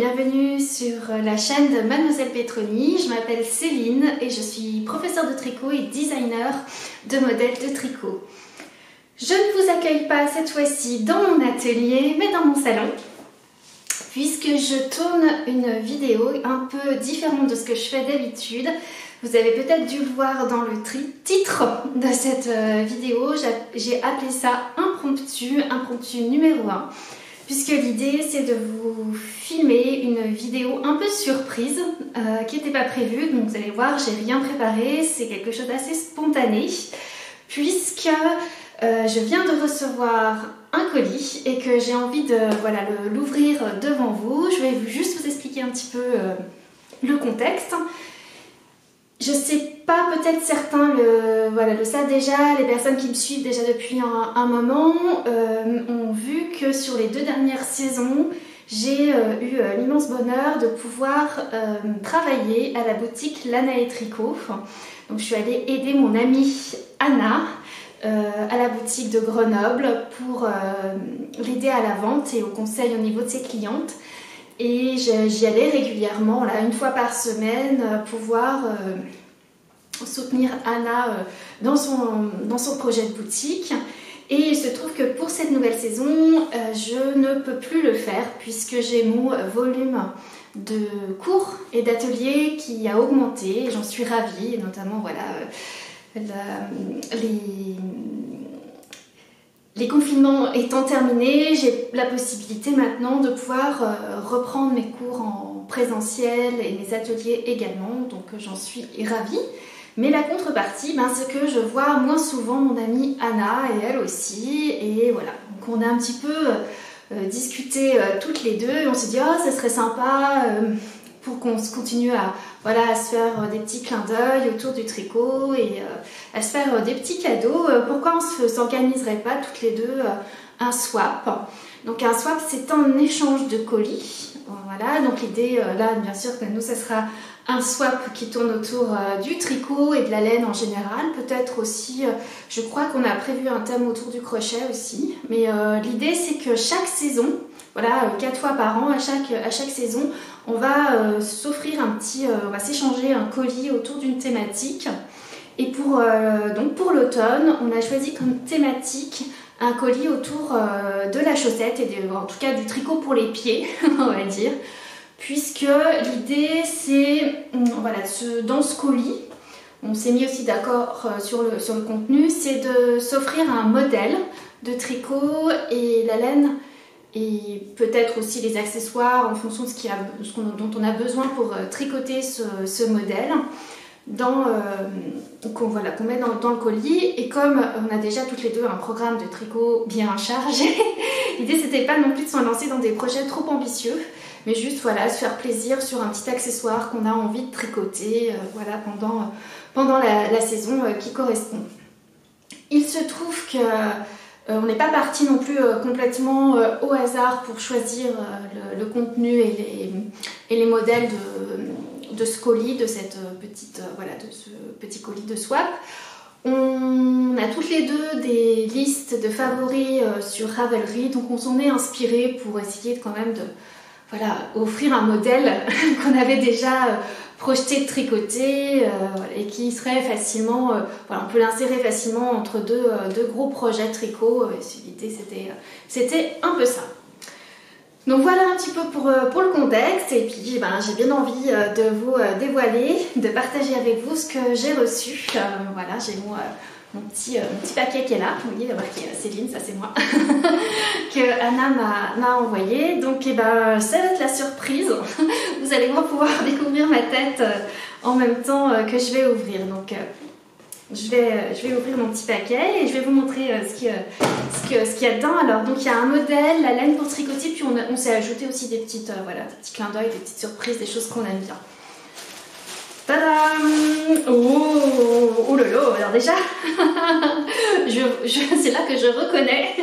bienvenue sur la chaîne de Mademoiselle Petroni. Je m'appelle Céline et je suis professeure de tricot et designer de modèles de tricot. Je ne vous accueille pas cette fois-ci dans mon atelier, mais dans mon salon, puisque je tourne une vidéo un peu différente de ce que je fais d'habitude. Vous avez peut-être dû le voir dans le titre de cette vidéo, j'ai appelé ça impromptu numéro 1. Puisque l'idée c'est de vous filmer une vidéo un peu surprise qui n'était pas prévue, donc vous allez voir, j'ai rien préparé, c'est quelque chose d'assez spontané, puisque je viens de recevoir un colis et que j'ai envie de l'ouvrir devant vous. Je vais juste vous expliquer un petit peu le contexte. Je sais pas, peut-être certains le savent déjà, les personnes qui me suivent déjà depuis un moment ont vu que sur les 2 dernières saisons, j'ai eu l'immense bonheur de pouvoir travailler à la boutique Lana et Tricot. Donc je suis allée aider mon amie Anna à la boutique de Grenoble pour l'aider à la vente et au conseil au niveau de ses clientes. Et j'y allais régulièrement, là, une fois par semaine, pouvoir soutenir Anna dans son projet de boutique. Et il se trouve que pour cette nouvelle saison, je ne peux plus le faire puisque j'ai mon volume de cours et d'ateliers qui a augmenté. J'en suis ravie, et notamment les confinements étant terminés, j'ai la possibilité maintenant de pouvoir reprendre mes cours en présentiel et mes ateliers également, donc j'en suis ravie. Mais la contrepartie, c'est que je vois moins souvent mon amie Anna et elle aussi, et voilà. Donc on a un petit peu discuté toutes les deux, et on s'est dit oh ça serait sympa pour qu'on se continue à se faire des petits clins d'œil autour du tricot et à se faire des petits cadeaux. Pourquoi on ne s'organiserait pas toutes les deux un swap? Donc un swap, c'est un échange de colis. Voilà, donc l'idée là, bien sûr que nous, ça sera un swap qui tourne autour du tricot et de la laine en général. Peut-être aussi, je crois qu'on a prévu un thème autour du crochet aussi. Mais l'idée, c'est que chaque saison, 4 fois par an, à chaque saison, on va s'offrir on va s'échanger un colis autour d'une thématique. Et pour l'automne, on a choisi comme thématique un colis autour de la chaussette et en tout cas du tricot pour les pieds, on va dire. Puisque l'idée c'est, dans ce colis, on s'est mis aussi d'accord sur le contenu, c'est de s'offrir un modèle de tricot et la laine et peut-être aussi les accessoires en fonction de dont on a besoin pour tricoter ce modèle qu'on met dans le colis. Et comme on a déjà toutes les deux un programme de tricot bien chargé, l'idée c'était pas non plus de s'en lancer dans des projets trop ambitieux, mais juste se faire plaisir sur un petit accessoire qu'on a envie de tricoter pendant la saison qui correspond. Il se trouve que on n'est pas parti non plus complètement au hasard pour choisir le contenu et les modèles de ce colis, de ce petit colis de swap. On a toutes les deux des listes de favoris sur Ravelry, donc on s'en est inspiré pour essayer quand même de offrir un modèle qu'on avait déjà projeté de tricoter et qui serait facilement, on peut l'insérer facilement entre deux gros projets tricot. L'idée c'était un peu ça. Donc voilà un petit peu pour le contexte, et puis j'ai bien envie de vous dévoiler, de partager avec vous ce que j'ai reçu. J'ai mon petit paquet qui est là, vous voyez, il y a marqué Céline, ça c'est moi, que Anna m'a envoyé. Donc ça va être la surprise, vous allez pouvoir découvrir ma tête en même temps que je vais ouvrir. Donc je vais ouvrir mon petit paquet et je vais vous montrer ce qu'il y a dedans. Alors donc il y a un modèle, la laine pour tricoter, puis on s'est ajouté aussi des petits clins d'œil, des petites surprises, des choses qu'on aime bien. Tadam! Oh là là, alors déjà, c'est là que je reconnais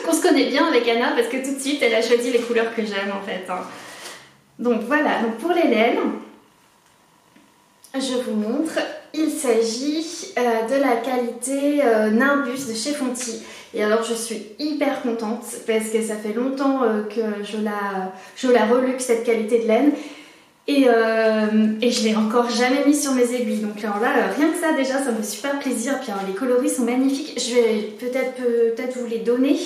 qu'on se connaît bien avec Anna, parce que tout de suite elle a choisi les couleurs que j'aime en fait. Donc voilà, donc pour les laines, je vous montre, il s'agit de la qualité Nimbus de chez Fonty, Et alors je suis hyper contente parce que ça fait longtemps que je la reluque cette qualité de laine. Et je l'ai encore jamais mis sur mes aiguilles. Donc alors là, rien que ça déjà, ça me fait super plaisir. Puis alors, les coloris sont magnifiques. Je vais peut-être vous les donner.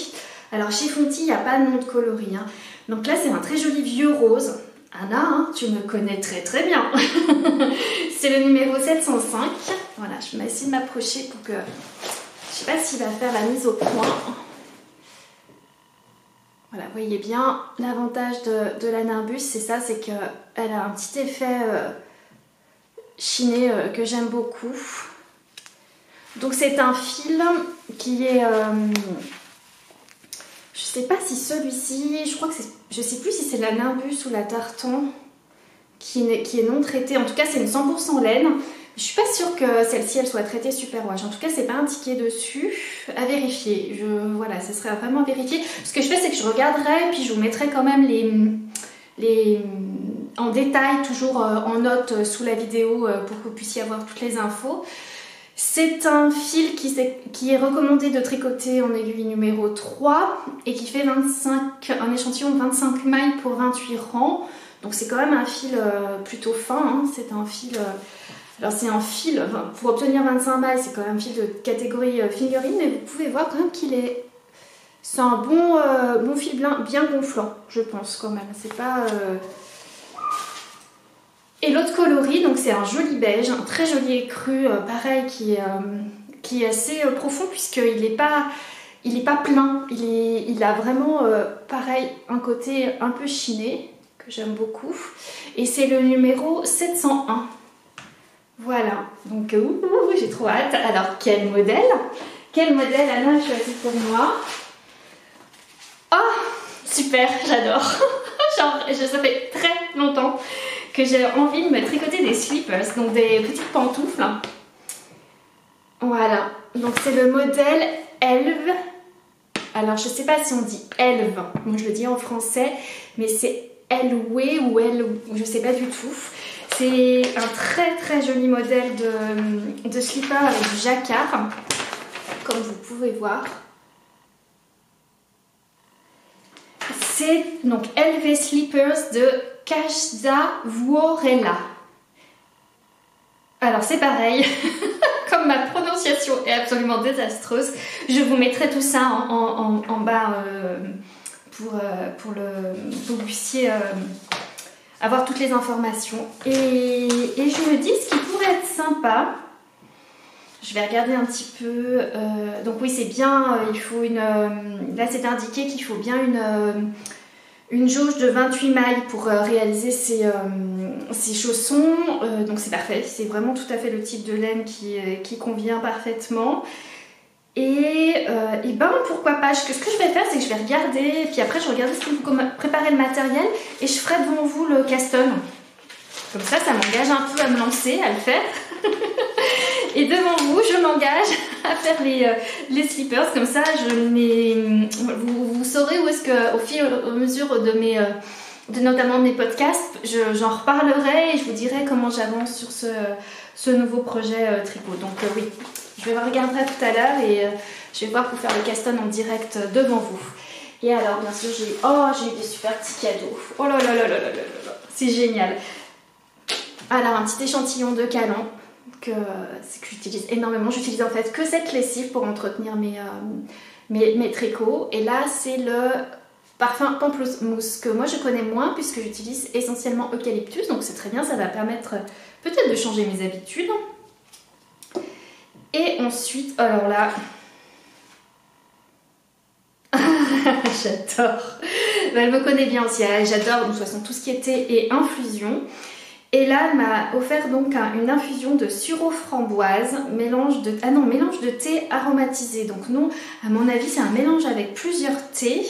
Alors chez Fonty, il n'y a pas de nom de coloris. Hein. Donc là, c'est un très joli vieux rose. Anna, hein, tu me connais très très bien. C'est le numéro 705. Voilà, je vais essayer de m'approcher pour que... Je sais pas s'il va faire la mise au point. Voilà, vous voyez bien, l'avantage de la Nimbus, c'est ça, c'est qu'elle a un petit effet chiné que j'aime beaucoup. Donc c'est un fil qui est... je sais pas si celui-ci, je crois que c'est... Je sais plus si c'est la Nimbus ou la Tartan qui est non traitée. En tout cas, c'est une 100% laine. Je suis pas sûre que celle-ci elle soit traitée superwash. En tout cas, c'est pas indiqué dessus. À vérifier. Voilà, ce serait vraiment à vérifier. Ce que je fais, c'est que je regarderai, puis je vous mettrai quand même en détail, toujours en note sous la vidéo pour que vous puissiez avoir toutes les infos. C'est un fil qui est recommandé de tricoter en aiguille numéro 3 et qui fait un échantillon de 25 mailles pour 28 rangs. Donc c'est quand même un fil plutôt fin. Hein. C'est un fil... Alors c'est un fil, enfin, pour obtenir 25 mailles, c'est quand même un fil de catégorie fingering, mais vous pouvez voir quand même c'est un bon fil bien gonflant, je pense quand même. C'est pas... Et l'autre coloris, donc c'est un joli beige, un très joli écru, pareil, qui est assez profond puisqu'il n'est pas plein. Il a vraiment, pareil, un côté un peu chiné, que j'aime beaucoup. Et c'est le numéro 701. Voilà, donc j'ai trop hâte. Alors, quel modèle Anna a choisi pour moi? Oh, super, j'adore. Ça fait très longtemps que j'ai envie de me tricoter des slippers, donc des petites pantoufles. Voilà, donc c'est le modèle Elve. Alors, je sais pas si on dit Elve, moi je le dis en français, mais c'est Elwe ou Elwe, je sais pas du tout. C'est un très très joli modèle de slipper avec du jacquard, comme vous pouvez voir. C'est donc LV Slippers de Casa Vuorella. Alors c'est pareil, comme ma prononciation est absolument désastreuse, je vous mettrai tout ça en bas pour que vous puissiez... avoir toutes les informations. Et je me dis, ce qui pourrait être sympa, je vais regarder un petit peu. Donc oui, c'est bien, il faut là, c'est indiqué qu'il faut bien une jauge de 28 mailles pour réaliser ces chaussons. Donc c'est parfait, c'est vraiment tout à fait le type de laine qui convient parfaitement. Et ben pourquoi pas, ce que je vais faire, c'est que je vais regarder, puis après je regarde ce que vous préparez le matériel et je ferai devant vous le caston. Comme ça m'engage un peu à me lancer, à le faire. Et devant vous, je m'engage à faire les slippers. Comme ça, vous saurez où est-ce que, au fil et à mesure de notamment mes podcasts, j'en reparlerai et je vous dirai comment j'avance sur ce nouveau projet tricot. Donc oui. Je vais regarder tout à l'heure et je vais voir pour faire le caston en direct devant vous. Et alors, bien sûr, j'ai eu des super petits cadeaux. Oh là là là là là là là, c'est génial. Alors, un petit échantillon de canon que j'utilise énormément. J'utilise en fait que cette lessive pour entretenir mes tricots. Et là, c'est le parfum pamplemousse que moi je connais moins puisque j'utilise essentiellement eucalyptus. Donc c'est très bien, ça va permettre peut-être de changer mes habitudes. Et ensuite, alors là, j'adore. Elle me connaît bien aussi, j'adore de toute façon tout ce qui est thé et infusion. Et là, elle m'a offert donc une infusion de sureau framboise, mélange de thé aromatisé. Donc non, à mon avis, c'est un mélange avec plusieurs thés.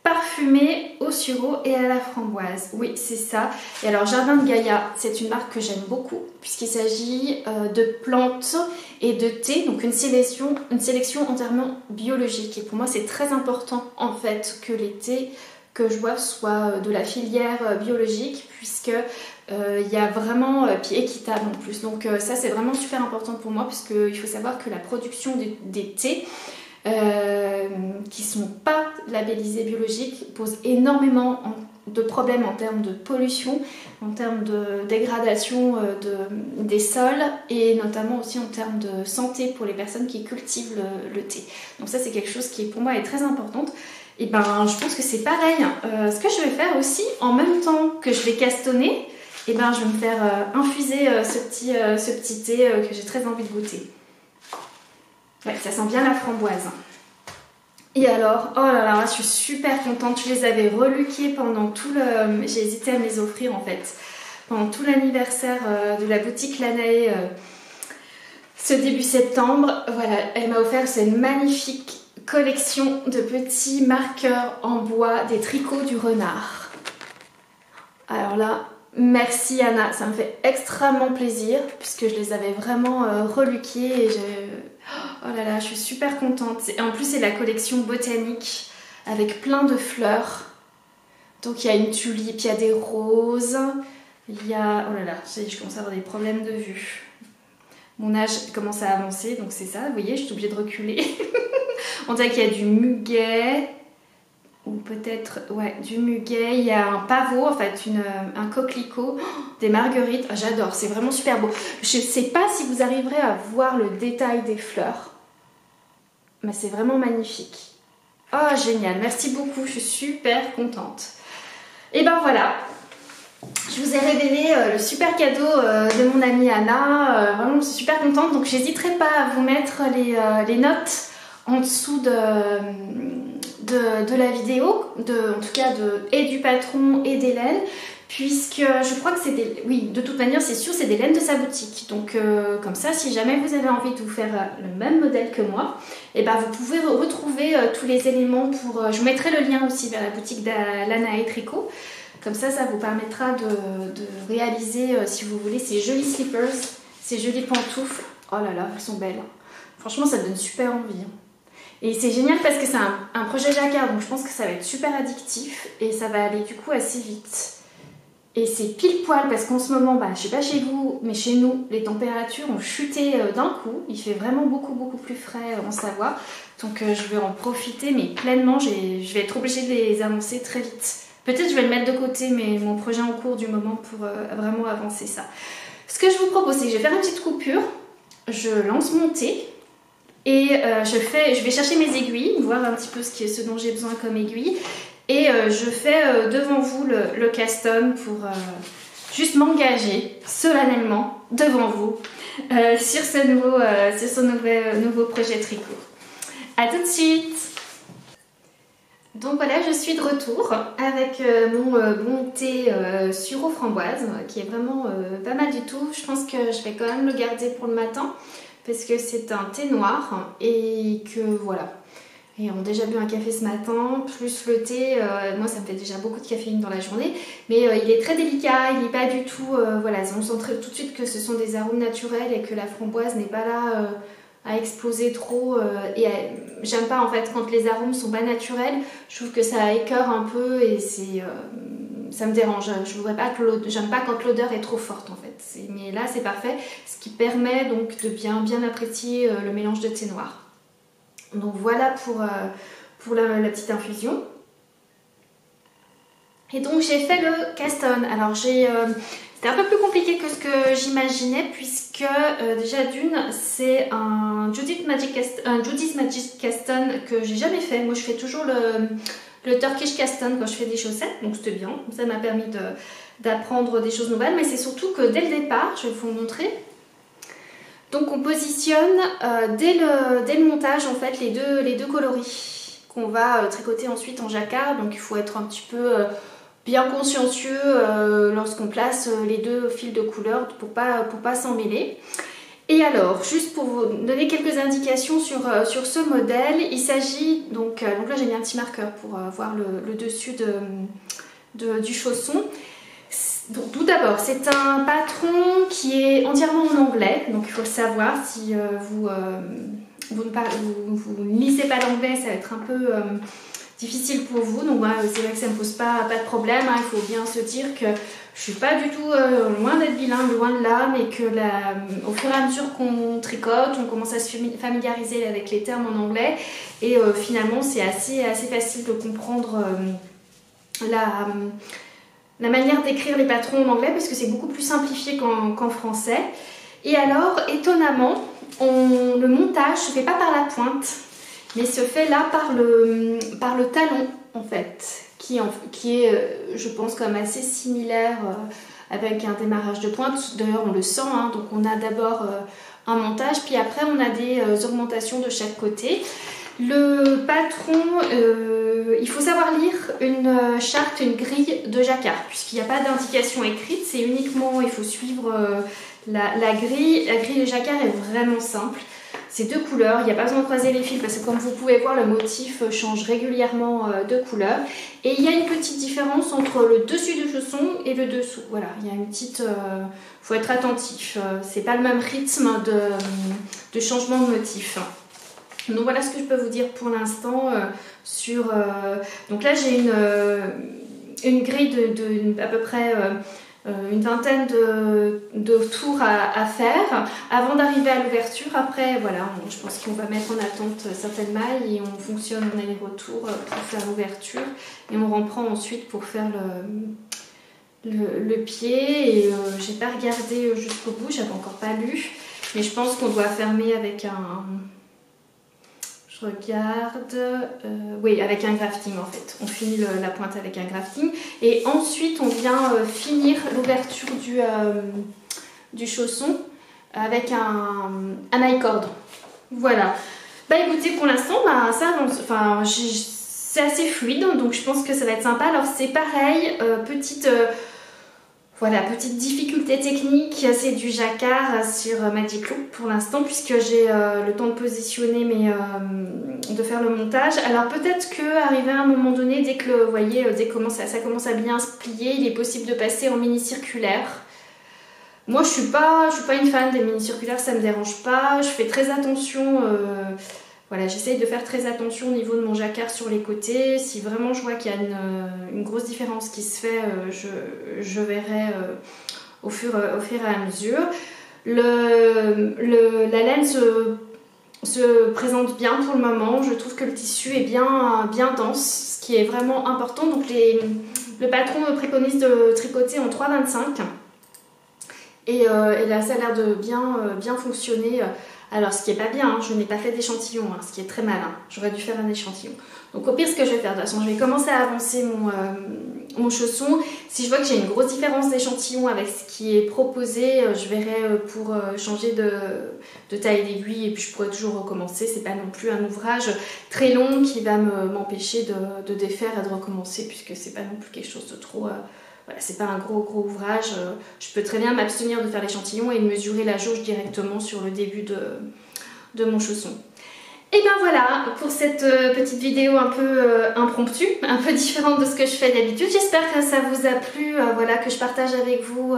Parfumé au sureau et à la framboise. Oui, c'est ça. Et alors, Jardin de Gaïa, c'est une marque que j'aime beaucoup puisqu'il s'agit de plantes et de thé, donc une sélection entièrement biologique. Et pour moi, c'est très important en fait que les thés que je boive soient de la filière biologique puisque il y a vraiment, puis équitable en plus. Donc ça, c'est vraiment super important pour moi puisqu'il faut savoir que la production des thés qui ne sont pas labellisés biologiques posent énormément de problèmes en termes de pollution, en termes de dégradation des sols et notamment aussi en termes de santé pour les personnes qui cultivent le thé. Donc ça c'est quelque chose qui pour moi est très importante. Et ben je pense que c'est pareil. Ce que je vais faire aussi en même temps que je vais castonner, et ben je vais me faire infuser ce petit thé que j'ai très envie de goûter. Ouais, ça sent bien la framboise. Et alors, oh là là, je suis super contente. Je les avais relookés pendant tout le... J'ai hésité à me les offrir en fait. Pendant tout l'anniversaire de la boutique Lanae ce début septembre. Voilà, elle m'a offert cette magnifique collection de petits marqueurs en bois des tricots du renard. Alors là, merci Anna, ça me fait extrêmement plaisir puisque je les avais vraiment relookés et oh là là, je suis super contente. En plus, c'est la collection botanique avec plein de fleurs. Donc il y a une tulipe, il y a des roses, il y a... Oh là là, je commence à avoir des problèmes de vue. Mon âge commence à avancer, donc c'est ça, vous voyez, je suis obligée de reculer. On dirait qu'il y a du muguet, ou peut-être, ouais, du muguet, il y a un pavot, en fait, un coquelicot, des marguerites, oh, j'adore, c'est vraiment super beau. Je ne sais pas si vous arriverez à voir le détail des fleurs, mais c'est vraiment magnifique. Oh, génial, merci beaucoup, je suis super contente. Et ben voilà, je vous ai révélé le super cadeau de mon amie Anna, vraiment je suis super contente, donc j'hésiterai pas à vous mettre les notes en dessous de la vidéo, en tout cas et du patron et des laines, puisque je crois que c'est des... Oui, de toute manière c'est sûr, c'est des laines de sa boutique, donc comme ça si jamais vous avez envie de vous faire le même modèle que moi, et ben vous pouvez retrouver tous les éléments pour... je vous mettrai le lien aussi vers la boutique de Lanae Tricot. Comme ça vous permettra de réaliser, si vous voulez, ces jolis slippers, ces jolies pantoufles. Oh là là, elles sont belles. Franchement, ça donne super envie. Et c'est génial parce que c'est un projet jacquard, donc je pense que ça va être super addictif et ça va aller du coup assez vite. Et c'est pile poil parce qu'en ce moment, je sais pas chez vous, mais chez nous, les températures ont chuté d'un coup. Il fait vraiment beaucoup plus frais en Savoie. Donc je vais en profiter, mais pleinement, je vais être obligée de les annoncer très vite. Peut-être je vais le mettre de côté, mais mon projet en cours du moment pour vraiment avancer ça. Ce que je vous propose, c'est que je vais faire une petite coupure. Je lance mon thé et je vais chercher mes aiguilles, voir un petit peu ce dont j'ai besoin comme aiguille. Et je fais devant vous le caston pour juste m'engager solennellement devant vous sur ce nouveau projet tricot. A tout de suite! Donc voilà, je suis de retour avec mon bon thé sur eau framboise qui est vraiment pas mal du tout. Je pense que je vais quand même le garder pour le matin parce que c'est un thé noir et que voilà. Et on a déjà bu un café ce matin, plus le thé, moi ça me fait déjà beaucoup de caféine dans la journée, mais il est très délicat, il n'est pas du tout, voilà, on sent tout de suite que ce sont des arômes naturels et que la framboise n'est pas là à exploser trop, et j'aime pas en fait quand les arômes sont pas naturels, je trouve que ça écœure un peu et ça me dérange, j'aime pas quand l'odeur est trop forte en fait, mais là c'est parfait, ce qui permet donc de bien apprécier le mélange de thé noir. Donc voilà pour la petite infusion. Et donc j'ai fait le caston. Alors c'était un peu plus compliqué que ce que j'imaginais puisque déjà d'une c'est un Judy's Magic Caston que j'ai jamais fait. Moi je fais toujours le Turkish Caston quand je fais des chaussettes, donc c'était bien. Ça m'a permis d'apprendre des choses nouvelles, mais c'est surtout que dès le départ, je vais vous montrer. Donc on positionne dès le montage en fait les deux coloris qu'on va tricoter ensuite en jacquard. Donc il faut être un petit peu bien consciencieux lorsqu'on place les deux fils de couleur pour pas s'en mêler. Et alors, juste pour vous donner quelques indications sur ce modèle, il s'agit donc là j'ai mis un petit marqueur pour voir le dessus du chausson. Donc, tout d'abord, c'est un patron qui est entièrement en anglais, donc il faut le savoir. Si vous ne lisez pas l'anglais, ça va être un peu difficile pour vous. Donc voilà, c'est vrai que ça ne me pose pas de problème, hein. Il faut bien se dire que je suis pas du tout loin d'être bilingue, loin de là, mais que au fur et à mesure qu'on tricote, on commence à se familiariser avec les termes en anglais et finalement c'est assez facile de comprendre la manière d'écrire les patrons en anglais parce que c'est beaucoup plus simplifié qu'en français. Et alors, étonnamment, le montage se fait pas par la pointe, mais se fait là par le talon en fait, qui est, je pense, quand même assez similaire avec un démarrage de pointe. D'ailleurs, on le sent, hein, donc on a d'abord un montage, puis après on a des augmentations de chaque côté. Le patron, il faut savoir lire une charte, une grille de jacquard, puisqu'il n'y a pas d'indication écrite, c'est uniquement, il faut suivre la grille. La grille de jacquard est vraiment simple. C'est 2 couleurs, il n'y a pas besoin de croiser les fils parce que comme vous pouvez voir, le motif change régulièrement de couleur. Et il y a une petite différence entre le dessus du chausson et le dessous. Voilà, il y a une petite... faut être attentif, c'est pas le même rythme de changement de motif. Donc voilà ce que je peux vous dire pour l'instant sur... donc là j'ai une grille de à peu près... une vingtaine de tours à faire avant d'arriver à l'ouverture. Après voilà, je pense qu'on va mettre en attente certaines mailles et on fonctionne en aller-retour pour faire l'ouverture et on reprend ensuite pour faire le pied. Et j'ai pas regardé jusqu'au bout, j'avais encore pas lu, mais je pense qu'on doit fermer avec un... Je regarde, oui, avec un grafting en fait. On finit la pointe avec un grafting et ensuite on vient finir l'ouverture du chausson avec un I-cord. Voilà. Bah écoutez, pour l'instant, bah, ça avance. Enfin, c'est assez fluide, donc je pense que ça va être sympa. Alors c'est pareil, voilà, petite difficulté technique, c'est du jacquard sur Magic Loop pour l'instant puisque j'ai le temps de positionner de faire le montage. Alors peut-être qu'arrivé à un moment donné, dès que vous voyez, dès que ça commence à bien se plier, il est possible de passer en mini circulaire. Moi je suis pas une fan des mini circulaires, ça me dérange pas, je fais très attention. Voilà, j'essaye de faire très attention au niveau de mon jacquard sur les côtés. Si vraiment je vois qu'il y a une grosse différence qui se fait, je verrai au fur et à mesure. La laine se présente bien pour le moment. Je trouve que le tissu est bien dense, ce qui est vraiment important. Donc le patron me préconise de tricoter en 3,25. Et là, ça a l'air de bien fonctionner. Alors, ce qui est pas bien, hein, je n'ai pas fait d'échantillon, hein, ce qui est très malin. J'aurais dû faire un échantillon. Donc, au pire, ce que je vais faire, de toute façon, je vais commencer à avancer mon chausson. Si je vois que j'ai une grosse différence d'échantillon avec ce qui est proposé, je verrai pour changer de taille d'aiguille et puis je pourrai toujours recommencer. C'est pas non plus un ouvrage très long qui va m'empêcher de défaire et de recommencer puisque c'est pas non plus quelque chose de trop... Voilà, c'est pas un gros ouvrage, je peux très bien m'abstenir de faire l'échantillon et de mesurer la jauge directement sur le début de mon chausson. Et ben voilà pour cette petite vidéo un peu impromptue, un peu différente de ce que je fais d'habitude. J'espère que ça vous a plu, voilà, que je partage avec vous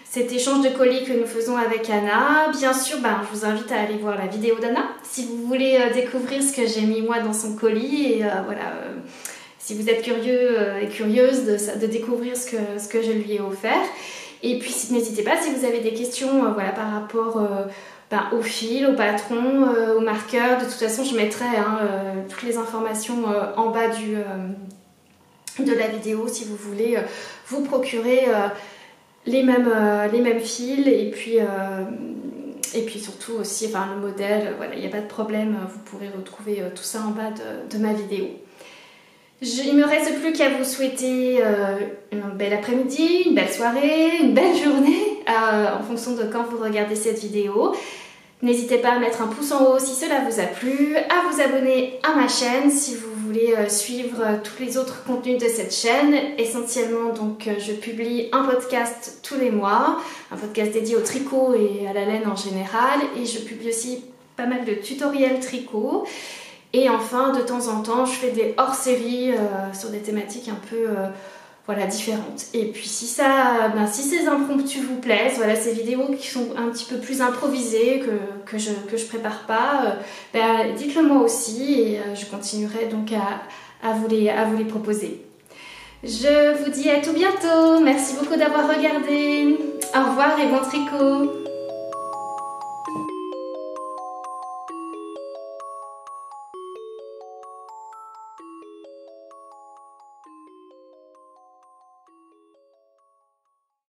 cet échange de colis que nous faisons avec Anna. Bien sûr, je vous invite à aller voir la vidéo d'Anna si vous voulez découvrir ce que j'ai mis moi dans son colis et voilà... si vous êtes curieux et curieuse de découvrir ce que je lui ai offert. Et puis n'hésitez pas si vous avez des questions voilà, par rapport au fil, au patron, au marqueur. De toute façon, je mettrai toutes les informations en bas de la vidéo si vous voulez vous procurer les mêmes fils. Et puis surtout aussi le modèle, voilà, il n'y a pas de problème, vous pourrez retrouver tout ça en bas de ma vidéo. Il ne me reste plus qu'à vous souhaiter un bel après-midi, une belle soirée, une belle journée en fonction de quand vous regardez cette vidéo. N'hésitez pas à mettre un pouce en haut si cela vous a plu, à vous abonner à ma chaîne si vous voulez suivre tous les autres contenus de cette chaîne. Essentiellement, donc, je publie un podcast tous les mois, un podcast dédié au tricot et à la laine en général. Et je publie aussi pas mal de tutoriels tricot. Et enfin, de temps en temps, je fais des hors-séries sur des thématiques un peu voilà, différentes. Et puis si ces impromptus vous plaisent, voilà, ces vidéos qui sont un petit peu plus improvisées, que je prépare pas, dites-le moi aussi et je continuerai donc à vous les proposer. Je vous dis à tout bientôt. Merci beaucoup d'avoir regardé. Au revoir et bon tricot.